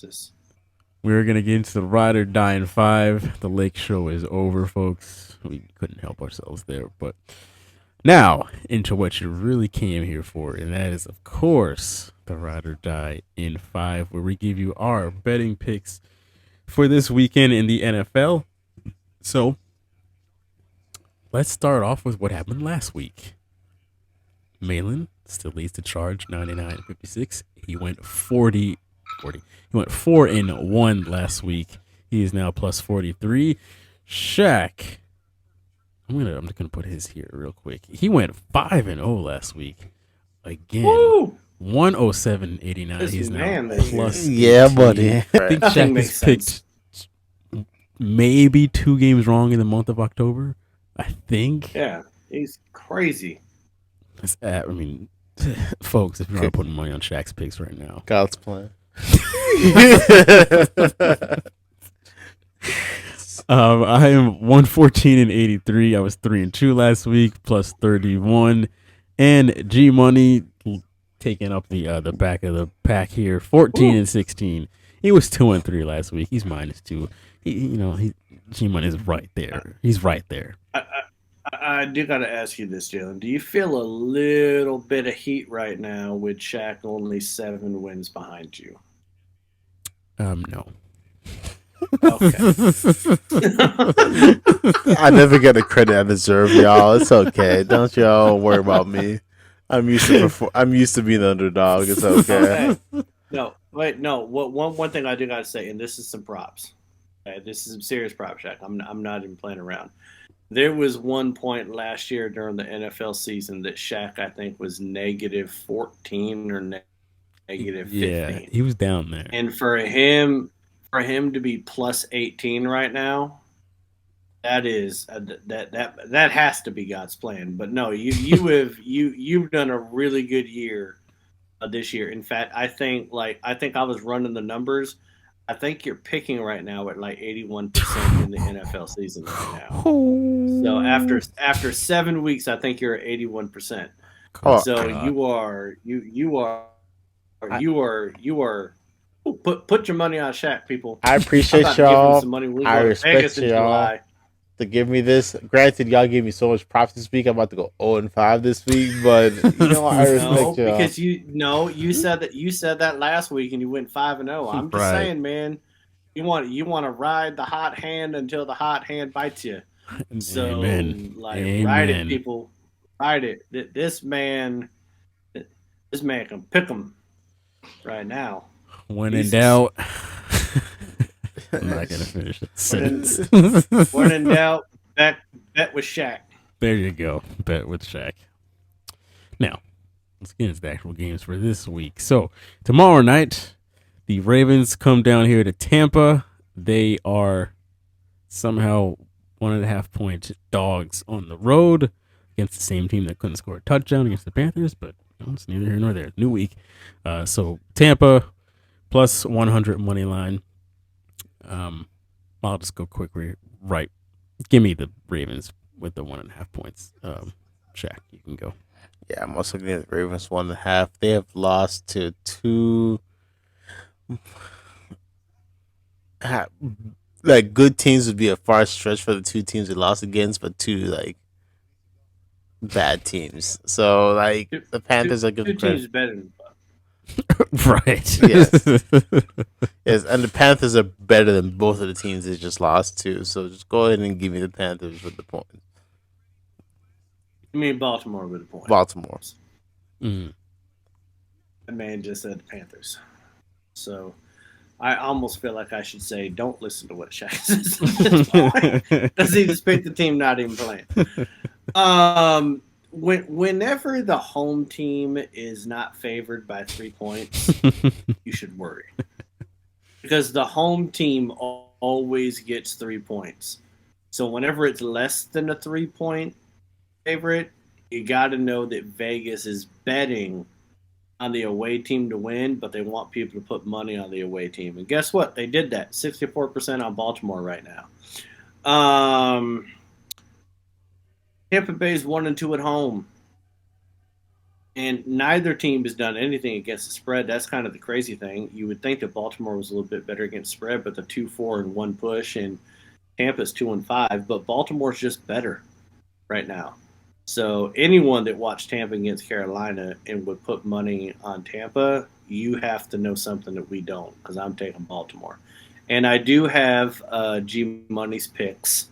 this? We're gonna get into the ride or die in 5. The lake show is over, folks. We couldn't help ourselves there, but now into what you really came here for, and that is, of course, the ride or die in 5, where we give you our betting picks for this weekend in the NFL. So let's start off with what happened last week. Malin still leads the charge 99-56. He went 40. He went 4-1 last week. He is now plus 43. Shaq. I'm just gonna put his here real quick. He went 5-0 last week. Again. Woo! 107.89. This He's now man this year. plus Yeah, 18. buddy. I think Nothing Shaq makes has sense. picked maybe 2 games wrong in the month of October. I think. Yeah, he's crazy. I mean, folks, if you are putting money on Shaq's picks right now, God's plan. I am 114-83. I was 3-2 last week, plus 31, and G Money taking up the back of the pack here, 14-16. He was 2-3 last week. He's -2. G Money is right there. He's right there. I do got to ask you this, Jalen. Do you feel a little bit of heat right now with Shaq only 7 wins behind you? No. Okay. I never get the credit I deserve, y'all. It's okay. Don't y'all worry about me. I'm used to being the underdog. It's okay. Okay. No, wait, no. One thing I do got to say, and this is some props. Okay, this is some serious props, Shaq. I'm not even playing around. There was one point last year during the NFL season that Shaq, I think, was -14 or -15. Yeah, he was down there. And for him to be plus 18 right now, that is that has to be God's plan. But no, you've done a really good year this year. In fact, I think I was running the numbers. I think you're picking right now at like 81% in the NFL season right now. So after 7 weeks, I think you're at 81%. Oh, So God. you are. Put your money on Shaq, people. I I'm appreciate about to give him y'all. some money. We I go to respect Vegas in y'all July. to give me this. Granted, y'all gave me so much props this week. I'm about to go 0-5 this week, but you know what? I No, respect y'all. because you said that last week and you went 5-0. I'm just Right. saying, man. You want to ride the hot hand until the hot hand bites you. So, Amen. ride it, people. Ride it. This man can pick them right now. When in Jesus. doubt, I'm not gonna finish that sentence. When in doubt, bet with Shaq. There you go. Bet with Shaq. Now, let's get into the actual games for this week. So, tomorrow night, the Ravens come down here to Tampa. They are somehow 1.5-point dogs on the road against the same team that couldn't score a touchdown against the Panthers, but it's neither here nor there. New week. So, Tampa plus 100 money line. I'll just go quickly. Right. Give me the Ravens with the 1.5 points. Shaq, you can go. Yeah, I'm also getting the Ravens 1.5. They have lost to two like good teams. Would be a far stretch for the two teams they lost against, but two like bad teams. So like the Panthers are Two good teams credit. better than Right. Yes. Yes, and the Panthers are better than both of the teams they just lost to. So just go ahead and give me the Panthers with the point. I mean Baltimore with a point. Baltimore. Mm. That man just said the Panthers. So I almost feel like I should say, don't listen to what Shaq says at this point. Because he just picked the team not even playing. Whenever the home team is not favored by 3 points, you should worry. Because the home team always gets 3 points. So whenever it's less than a 3-point favorite, you got to know that Vegas is betting on the away team to win, but they want people to put money on the away team. And guess what? They did that. 64% on Baltimore right now. Tampa Bay's 1-2 at home. And neither team has done anything against the spread. That's kind of the crazy thing. You would think that Baltimore was a little bit better against spread, but the 2-4 and 1 push, and Tampa's 2-5. But Baltimore's just better right now. So anyone that watched Tampa against Carolina and would put money on Tampa, you have to know something that we don't, because I'm taking Baltimore. And I do have G Money's picks.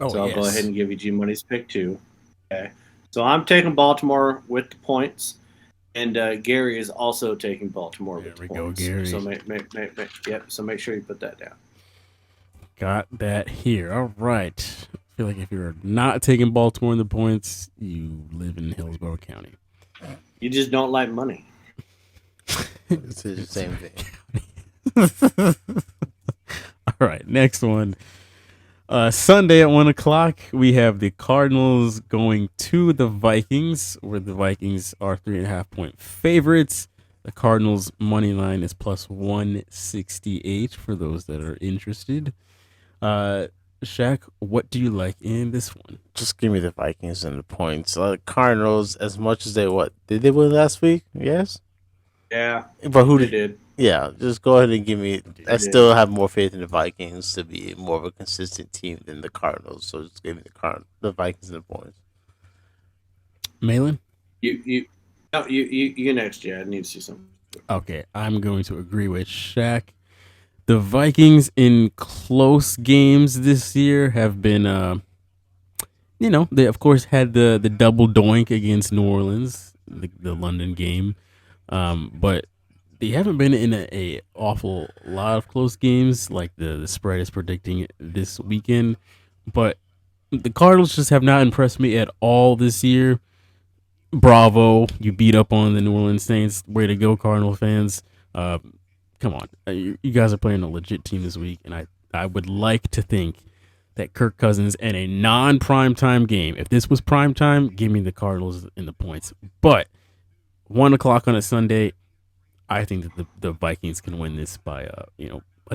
Oh, So I'll go yes. ahead and give you G Money's pick too. Okay. So I'm taking Baltimore with the points, and Gary is also taking Baltimore There with we the go, points. Gary. So So make sure you put that down. Got that here. All right. I feel like if you're not taking Baltimore in the points, you live in Hillsborough County. You just don't like money. It's the same thing. All right, next one. Sunday at 1:00, we have the Cardinals going to the Vikings, where the Vikings are 3.5-point favorites. The Cardinals money line is plus 168 for those that are interested. Shaq, what do you like in this one? Just give me the Vikings and the points. Cardinals, as much as they did they win last week? Yes. Yeah, But who they did? did. Yeah, just go ahead and give me. I did. still have more faith in the Vikings to be more of a consistent team than the Cardinals. So just give me the Vikings and the points. Malin? You next. Yeah, I need to see something. Okay, I'm going to agree with Shaq. The Vikings in close games this year have been, they of course had the double doink against New Orleans, the London game, but they haven't been in a awful lot of close games like the spread is predicting this weekend. But the Cardinals just have not impressed me at all this year. Bravo, you beat up on the New Orleans Saints. Way to go, Cardinal fans. Come on, you guys are playing a legit team this week, and I would like to think that Kirk Cousins in a non-primetime game, if this was primetime, give me the Cardinals in the points. But 1:00 on a Sunday, I think that the Vikings can win this by a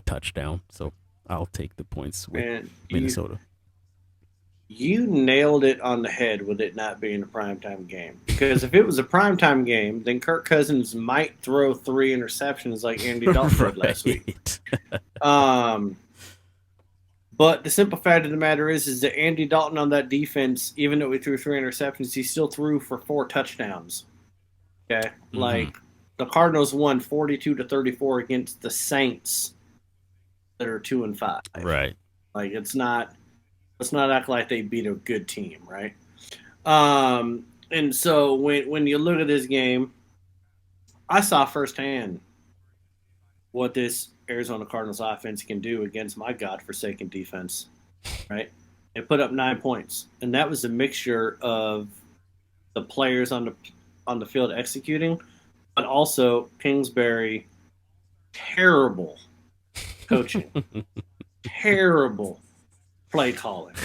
touchdown. So I'll take the points with Man, Minnesota. You nailed it on the head with it not being a primetime game. Because if it was a primetime game, then Kirk Cousins might throw 3 interceptions like Andy Dalton did last week. But the simple fact of the matter is that Andy Dalton on that defense, even though he threw 3 interceptions, he still threw for 4 touchdowns. Okay? Mm-hmm. Like, the Cardinals won 42-34 against the Saints that are 2-5. Right. Like, let's not act like they beat a good team, right? And so when you look at this game, I saw firsthand what this Arizona Cardinals offense can do against my godforsaken defense, right? They put up 9 points, and that was a mixture of the players on the field executing, but also Kingsbury, terrible coaching, terrible play calling.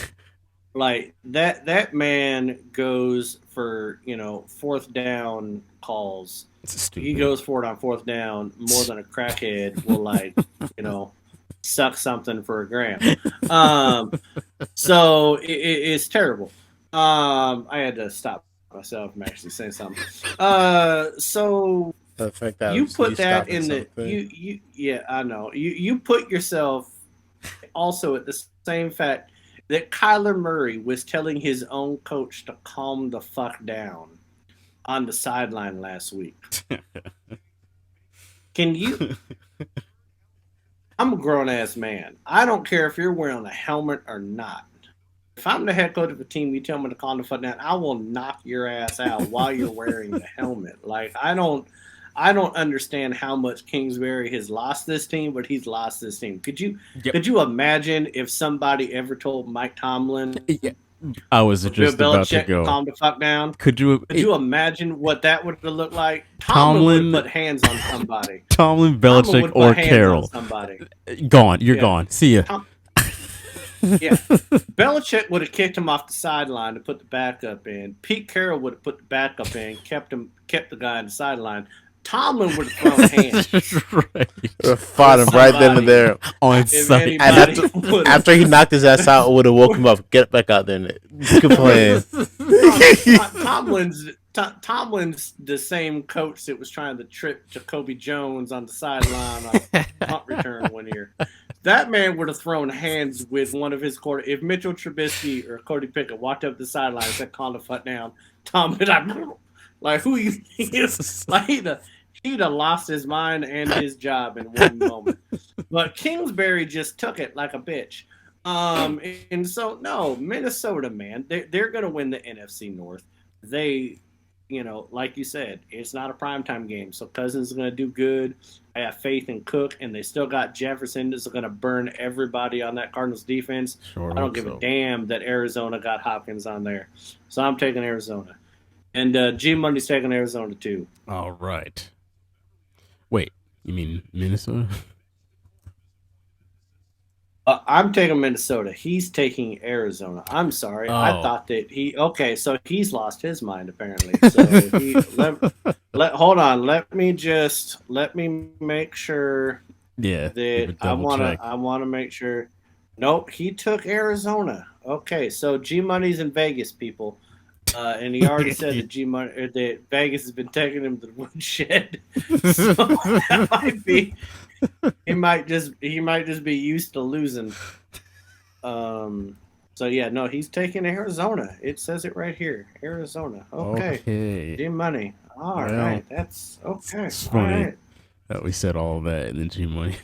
Like that man goes for 4th down calls. He goes for it on 4th down more than a crackhead will suck something for a gram. So it's terrible. I had to stop myself from actually saying something. So The fact that you put that stopping in the something. yeah, I know. You put yourself also at the same fact that Kyler Murray was telling his own coach to calm the fuck down on the sideline last week. Can you? I'm a grown ass man. I don't care if you're wearing a helmet or not. If I'm the head coach of a team, you tell me to calm the fuck down, I will knock your ass out while you're wearing the helmet. Like, I don't understand how much Kingsbury has lost this team, but he's lost this team. Could you imagine if somebody ever told Mike Tomlin, I was just Bill about to Belichick go. Calm the fuck down? Could you imagine what that would have looked like? Tomlin would put hands on somebody. Tomlin, Belichick, or Carroll? Somebody. Gone. You're gone. See ya. Yeah, Belichick would have kicked him off the sideline to put the backup in. Pete Carroll would have put the backup in, kept the guy on the sideline. Tomlin would have thrown hands. Right. Fought him right then and there on site. And after he knocked his ass Tomlin's the same coach that was trying to trip Jacoby Jones on the sideline on a punt return one year. That man would have thrown hands with one of his quarter. If Mitchell Trubisky or Cody Pickett walked up the sideline and said, "Call the foot down," Tom would like who he'd have lost his mind and his job in one moment. But Kingsbury just took it like a bitch. And so no, Minnesota, man, they're going to win the NFC North. They, like you said, it's not a primetime game, so Cousins is going to do good. I have faith in Cook, and they still got Jefferson that's going to burn everybody on that Cardinals defense. Sure, I don't give a damn that Arizona got Hopkins on there, so I'm taking Arizona. And G Money's taking Arizona too. All right. Wait, you mean Minnesota? I'm taking Minnesota. He's taking Arizona. I'm sorry. I thought that so he's lost his mind apparently. So hold on. Let me make sure. Yeah. That I want to make sure. Nope, he took Arizona. Okay, so G Money's in Vegas, people. And he already said that Vegas has been taking him to the woodshed. So that might be. He might just be used to losing. So yeah, no, he's taking Arizona. It says it right here, Arizona. Okay. G Money. All right, that's okay. It's funny right. that we said all of that and then G Money.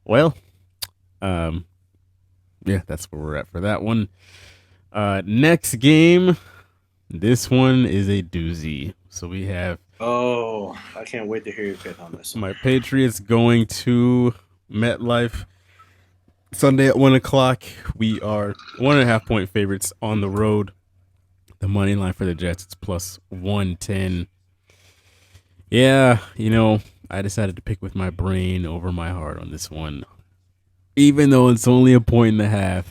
Well, yeah, that's where we're at for that one. Next game, this one is a doozy. So we have. Oh, I can't wait to hear your pick on this. My Patriots going to MetLife Sunday at 1:00. We are 1.5 point favorites on the road. The money line for the Jets is plus 110. Yeah, I decided to pick with my brain over my heart on this one. Even though it's only 1.5,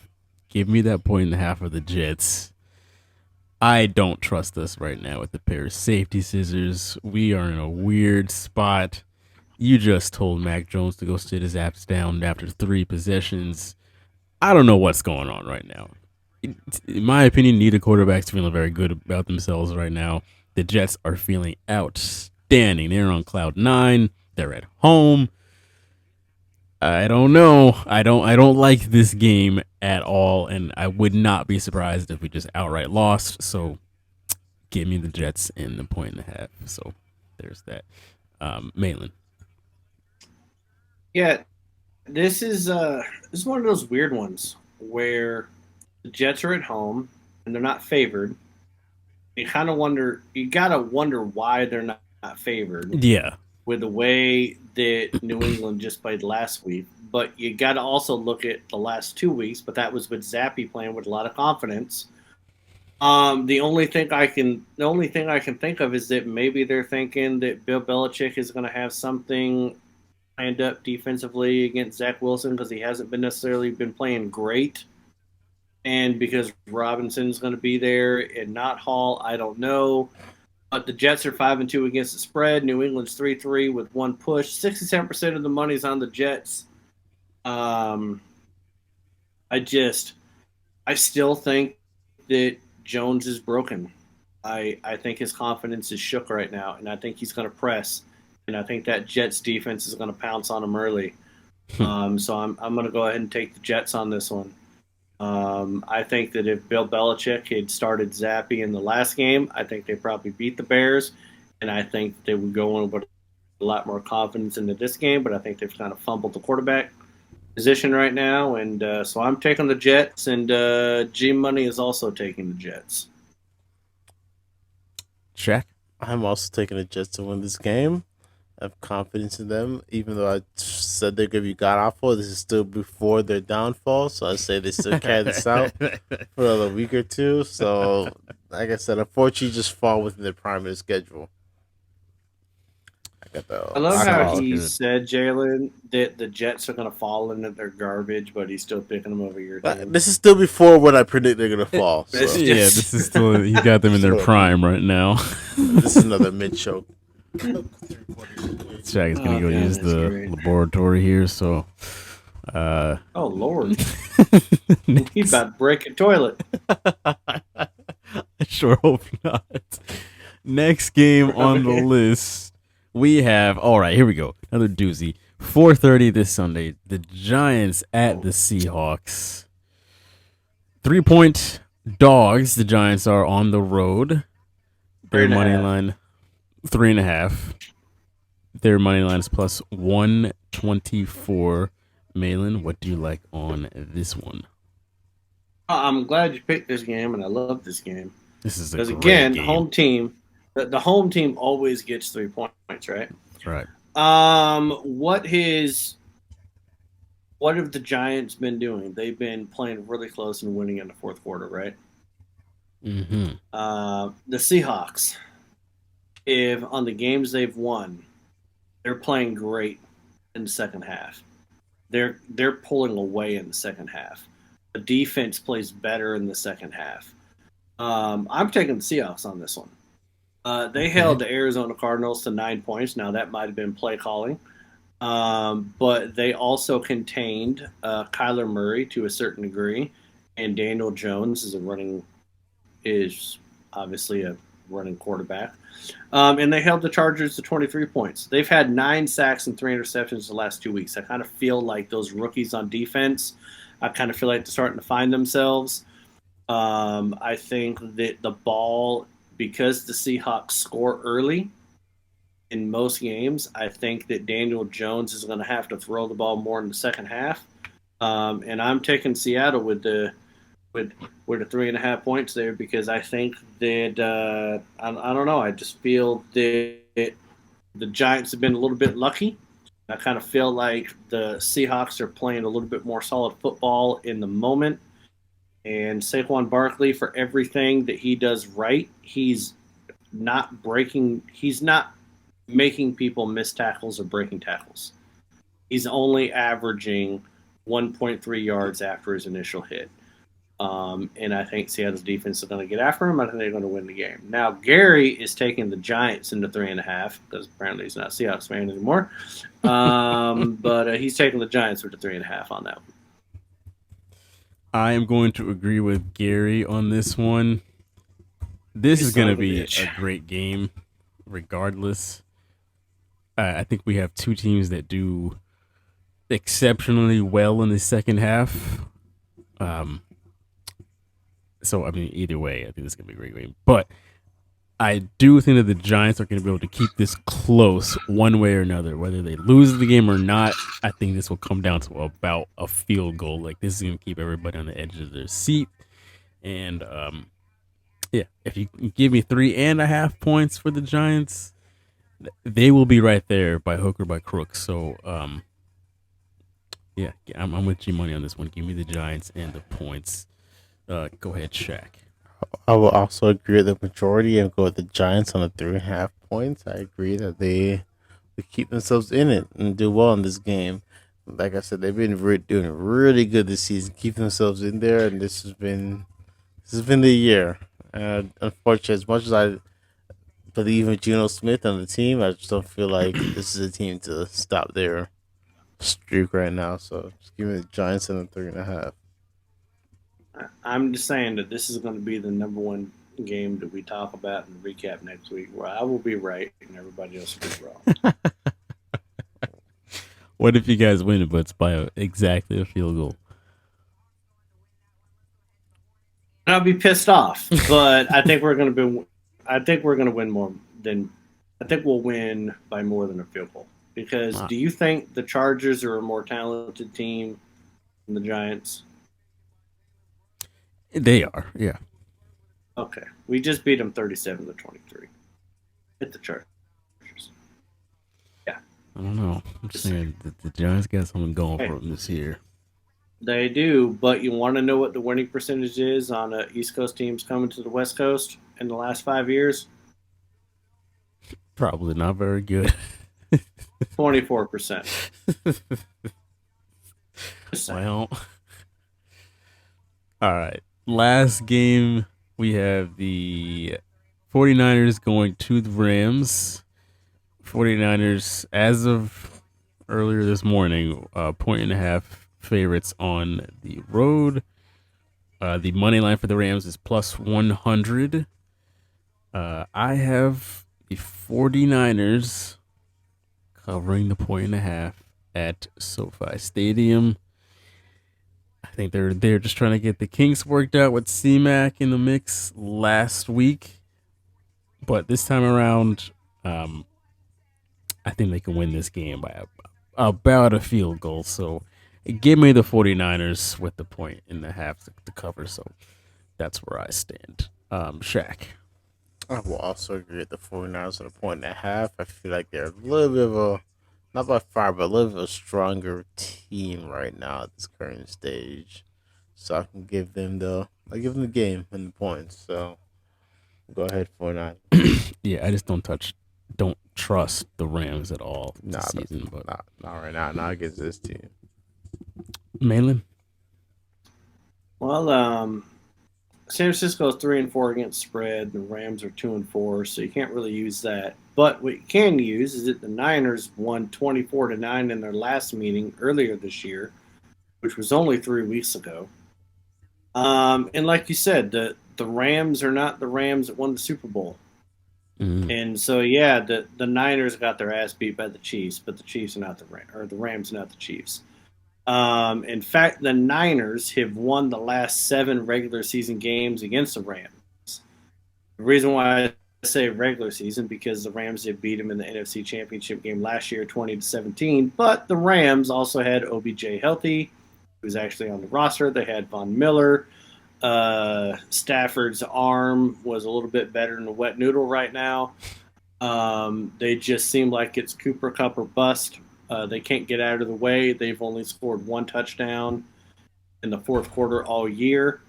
give me that 1.5 of the Jets. I don't trust us right now with the pair of safety scissors. We are in a weird spot. You just told Mac Jones to go sit his apps down after 3 possessions. I don't know what's going on right now. In my opinion, neither quarterback's feeling very good about themselves right now. The Jets are feeling outstanding. They're on cloud 9. They're at home. I don't know. I don't like this game at all, and I would not be surprised if we just outright lost. So, give me the Jets in the 1.5. So, there's that. Maitland. Yeah, this is one of those weird ones where the Jets are at home and they're not favored. You gotta wonder why they're not favored. Yeah. With the way that New England just played last week. But you got to also look at the last 2 weeks, but that was with Zappy playing with a lot of confidence. The only thing I can think of is that maybe they're thinking that Bill Belichick is going to have something lined up defensively against Zach Wilson because he hasn't necessarily been playing great. And because Robinson's going to be there and not Hall, I don't know. But the Jets are 5-2 against the spread. New England's 3-3 with 1 push. 67% of the money's on the Jets. I still think that Jones is broken. I think his confidence is shook right now, and I think he's going to press. And I think that Jets defense is going to pounce on him early. So I'm going to go ahead and take the Jets on this one. I think that if Bill Belichick had started Zappy in the last game, I think they probably beat the Bears, and I think they would go in with a lot more confidence into this game, but I think they've kind of fumbled the quarterback position right now, and so I'm taking the Jets, and G Money is also taking the Jets. Shaq? I'm also taking the Jets to win this game. I have confidence in them, even though I said they're going to be god awful. This is still before their downfall, so I say they still carry this out for another week or two. So, like I said, unfortunately, just fall within their primary schedule. I love how he said, Jalen, that the Jets are going to fall into their garbage, but he's still picking them over your team. This is still before when I predict they're going to fall. So. Yeah, this is still, he got them in their prime right now. This is another mid-choke. Shaq is going to go use the laboratory here, so... oh, Lord. He's about to break a toilet. sure hope not. Next game on the list, we have. All right, here we go. Another doozy. 4:30 this Sunday. The Giants at the Seahawks. 3-point dogs. The Giants are on the road. Their money line 3.5. Their money line is plus 124. Malin, what do you like on this one? I'm glad you picked this game, and I love this game. This is because again, game. Home team, the home team always gets 3 points, right? Right. What have the Giants been doing? They've been playing really close and winning in the fourth quarter, right? Mm-hmm. The Seahawks, if on the games they've won, they're playing great in the second half. They're pulling away in the second half. The defense plays better in the second half. I'm taking the Seahawks on this one. They held the Arizona Cardinals to 9 points. Now, that might have been play calling. But they also contained Kyler Murray to a certain degree. And Daniel Jones is obviously a running quarterback. And they held the Chargers to 23 points. They've had 9 sacks and 3 interceptions the last 2 weeks. I kind of feel like those rookies on defense, I kind of feel like they're starting to find themselves. I think that the ball, because the Seahawks score early in most games, I think that Daniel Jones is going to have to throw the ball more in the second half. And I'm taking Seattle with the 3.5 points there because I think that I don't know. I just feel that the Giants have been a little bit lucky. I kind of feel like the Seahawks are playing a little bit more solid football in the moment. And Saquon Barkley, for everything that he does right, he's not making people miss tackles or breaking tackles. He's only averaging 1.3 yards after his initial hit. And I think Seattle's defense is going to get after him. I think they're going to win the game. Now, Gary is taking the Giants into 3.5 because apparently he's not a Seahawks fan anymore. But he's taking the Giants with the 3.5 on that one. I am going to agree with Gary on this one. This is going to be a great game, regardless. I think we have two teams that do exceptionally well in the second half. So, I mean, either way, I think this is going to be a great game. But I do think that the Giants are going to be able to keep this close one way or another. Whether they lose the game or not, I think this will come down to about a field goal. Like, this is going to keep everybody on the edge of their seat. And, yeah, if you give me 3.5 points for the Giants, they will be right there by hook or by crook. So, yeah, I'm with G-Money on this one. Give me the Giants and the points. Go ahead, Shaq. I will also agree with the majority and go with the Giants on the 3.5 points. I agree that they keep themselves in it and do well in this game. Like I said, they've been doing really good this season, keeping themselves in there, and this has been the year. Unfortunately, as much as I believe in Geno Smith and the team, I just don't feel like this is a team to stop their streak right now. So just give me the Giants and the 3.5. I'm just saying that this is going to be the number one game that we talk about and recap next week, where I will be right and everybody else will be wrong. What if you guys win it, but it's by exactly a field goal? I'll be pissed off, but I think we're going to win more than. I think we'll win by more than a field goal. Because do you think the Chargers are a more talented team than the Giants? They are, yeah. Okay. We just beat them 37-23. Hit the Chargers. Yeah. I don't know. I'm just saying that the Giants got something going for them this year. They do, but you want to know what the winning percentage is on East Coast teams coming to the West Coast in the last 5 years? Probably not very good. 24%. Well, all right. Last game, we have the 49ers going to the Rams. 49ers, as of earlier this morning, 1.5 favorites on the road. The money line for the Rams is plus 100. I have the 49ers covering the point and a half at SoFi Stadium. I think they're just trying to get the kinks worked out with C-Mac in the mix last week, but this time around, I think they can win this game by about a field goal. So give me the 49ers with the point and a half to cover. So that's where I stand. Shaq. I will also agree with the 49ers on a point and a half. I feel like they're a little bit of a, not by far, but a little bit of a stronger team right now at this current stage. So I can give them the game and the points. So go ahead, 49. Yeah, I just don't trust the Rams at all Nah, this season. But not right now. Not against this team. Malin. Well, San Francisco is 3-4 against spread. The Rams are 2-4, so you can't really use that. But what you can use is that the Niners won 24-9 in their last meeting earlier this year, which was only 3 weeks ago. And like you said, the Rams are not the Rams that won the Super Bowl. Mm. And so, yeah, the Niners got their ass beat by the Chiefs, but the Chiefs are not the Rams are not the Chiefs. In fact, the Niners have won the last 7 regular season games against the Rams. The reason why I say regular season because the Rams did beat them in the NFC Championship game last year, 20-17. But the Rams also had OBJ healthy, who was actually on the roster. They had Von Miller. Stafford's arm was a little bit better than a wet noodle right now. They just seem like it's Cooper Cup or bust. They can't get out of the way. They've only scored 1 touchdown in the fourth quarter all year.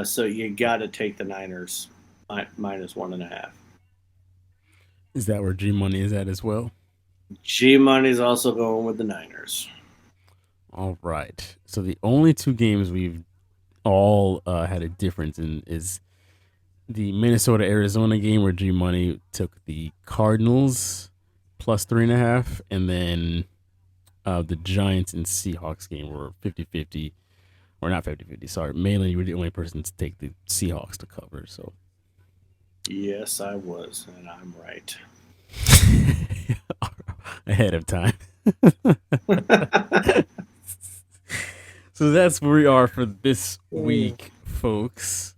So you got to take the Niners minus 1.5. Is that where G Money is at as well? G Money's also going with the Niners. All right. So the only 2 games we've all had a difference in is the Minnesota Arizona game where G Money took the Cardinals plus 3.5, and then the Giants and Seahawks game were 50-50, or not 50-50. Sorry, mainly you were the only person to take the Seahawks to cover. So Yes, I was, and I'm right. ahead of time. So that's where we are for this week, folks.